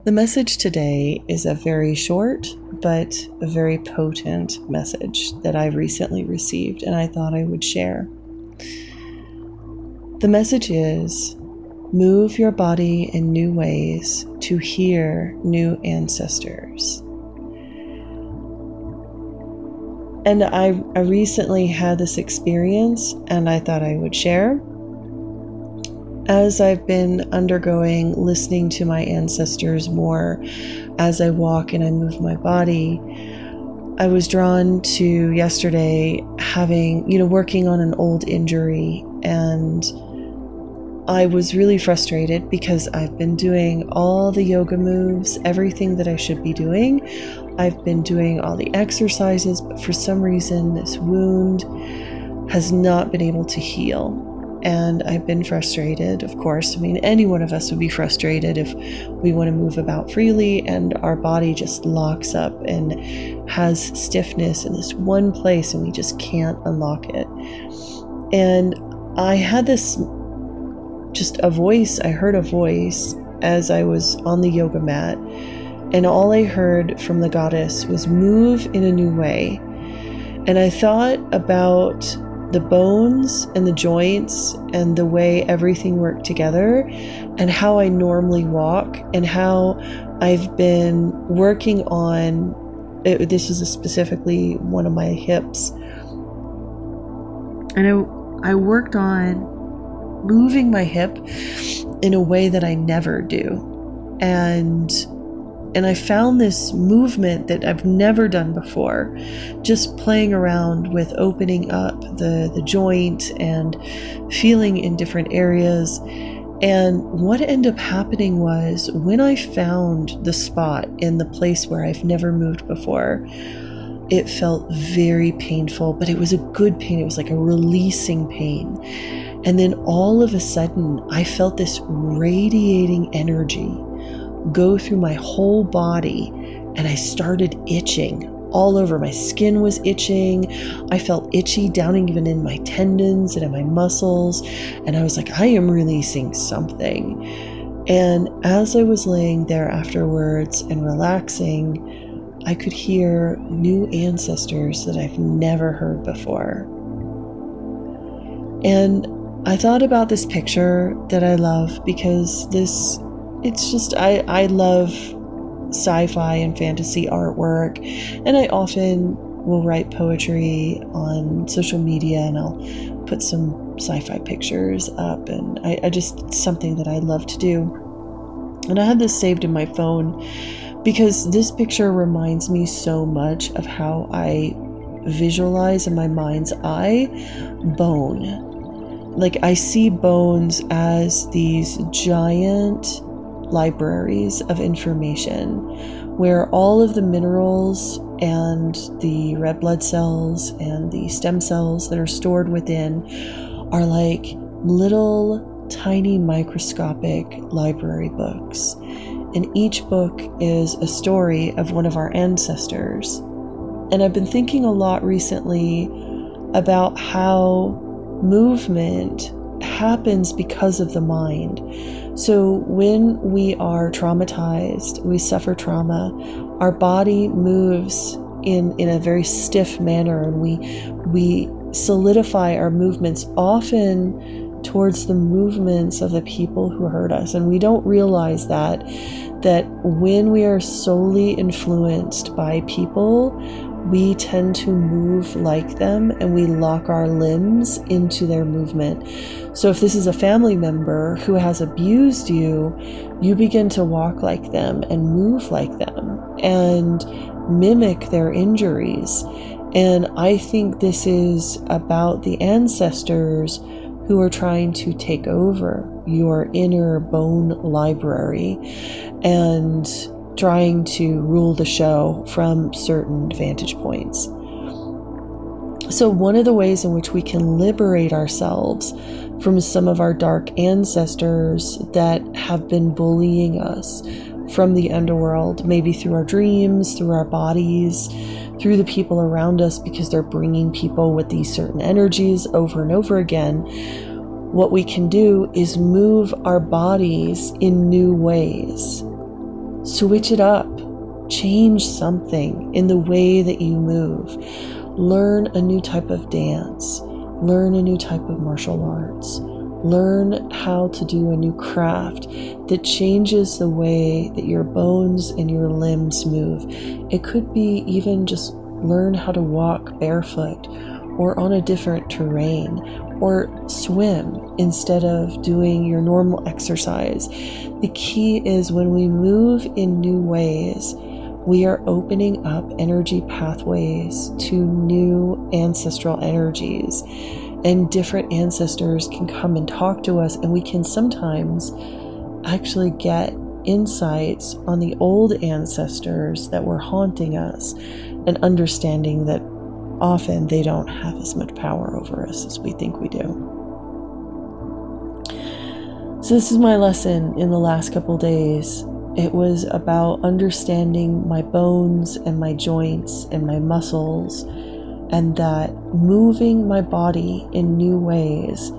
The message today is a very short but a very potent message that I've recently received, and I thought I would share. The message is: move your body in new ways to hear new ancestors. And I recently had this experience, and I thought I would share. As I've been undergoing listening to my ancestors more as I walk and I move my body, I was drawn to yesterday working on an old injury, and I was really frustrated because I've been doing all the yoga moves, everything that I should be doing. I've been doing all the exercises, but for some reason this wound has not been able to heal. And I've been frustrated, of course. I mean, any one of us would be frustrated if we want to move about freely and our body just locks up and has stiffness in this one place and we just can't unlock it. And I had I heard a voice as I was on the yoga mat, and all I heard from the goddess was move in a new way. And I thought about the bones and the joints and the way everything worked together and how I normally walk and how I've been working on it. This is specifically one of my hips, and I worked on moving my hip in a way that I never do, and I found this movement that I've never done before, just playing around with opening up the joint and feeling in different areas. And what ended up happening was, when I found the spot in the place where I've never moved before, it felt very painful, but it was a good pain. It was like a releasing pain. And then all of a sudden, I felt this radiating energy go through my whole body, and I started itching all over. My skin was itching. I felt itchy down even in my tendons and in my muscles. And I was like, I am releasing something. And as I was laying there afterwards and relaxing, I could hear new ancestors that I've never heard before. And I thought about this picture that I love because I love sci-fi and fantasy artwork, and I often will write poetry on social media, and I'll put some sci-fi pictures up, and it's something that I love to do. And I had this saved in my phone because this picture reminds me so much of how I visualize in my mind's eye bone. Like, I see bones as these giant libraries of information where all of the minerals and the red blood cells and the stem cells that are stored within are like little tiny microscopic library books. And each book is a story of one of our ancestors. And I've been thinking a lot recently about how movement happens because of the mind. So when we are traumatized, we suffer trauma, our body moves in a very stiff manner, and we solidify our movements often towards the movements of the people who hurt us. And we don't realize that when we are solely influenced by people, we tend to move like them, and we lock our limbs into their movement. So if this is a family member who has abused you, you begin to walk like them and move like them and mimic their injuries. And I think this is about the ancestors who are trying to take over your inner bone library and trying to rule the show from certain vantage points. So one of the ways in which we can liberate ourselves from some of our dark ancestors that have been bullying us from the underworld, maybe through our dreams, through our bodies, through the people around us, because they're bringing people with these certain energies over and over again, what we can do is move our bodies in new ways. Switch it up. Change something in the way that you move. Learn a new type of dance. Learn a new type of martial arts. Learn how to do a new craft that changes the way that your bones and your limbs move. It could be even just learn how to walk barefoot or on a different terrain, or swim instead of doing your normal exercise. The key is when we move in new ways, we are opening up energy pathways to new ancestral energies, and different ancestors can come and talk to us, and we can sometimes actually get insights on the old ancestors that were haunting us, and understanding that often they don't have as much power over us as we think we do. So this is my lesson in the last couple days. It was about understanding my bones and my joints and my muscles, and that moving my body in new ways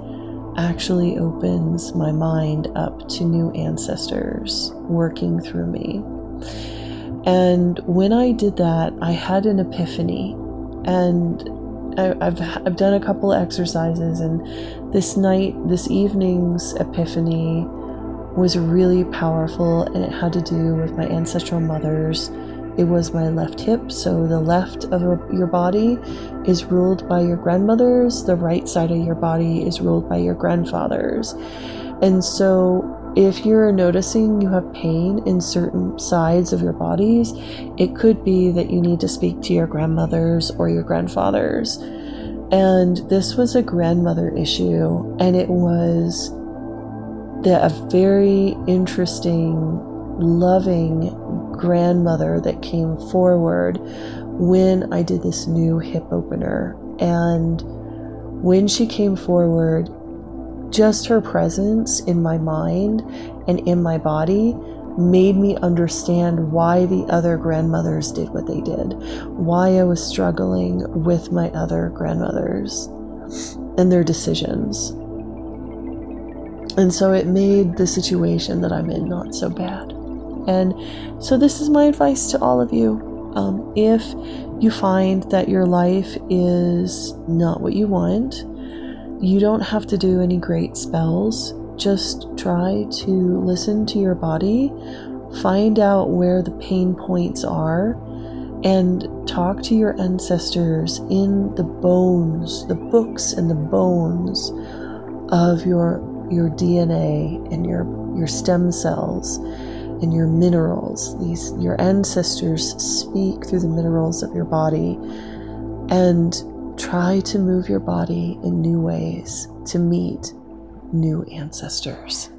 actually opens my mind up to new ancestors working through me. And when I did that, I had an epiphany. And I've done a couple of exercises, and this evening's epiphany was really powerful, and it had to do with my ancestral mothers. It was my left hip, so the left of your body is ruled by your grandmothers, the right side of your body is ruled by your grandfathers. And so if you're noticing you have pain in certain sides of your bodies, it could be that you need to speak to your grandmothers or your grandfathers. And this was a grandmother issue, and it was a very interesting, loving grandmother that came forward when I did this new hip opener. And when she came forward, just her presence in my mind and in my body made me understand why the other grandmothers did what they did, why I was struggling with my other grandmothers and their decisions. And so it made the situation that I'm in not so bad. And so this is my advice to all of you. If you find that your life is not what you want, you don't have to do any great spells. Just try to listen to your body, find out where the pain points are, and talk to your ancestors in the bones, the books and the bones of your DNA and your stem cells and your minerals. Your ancestors speak through the minerals of your body, and try to move your body in new ways to meet new ancestors.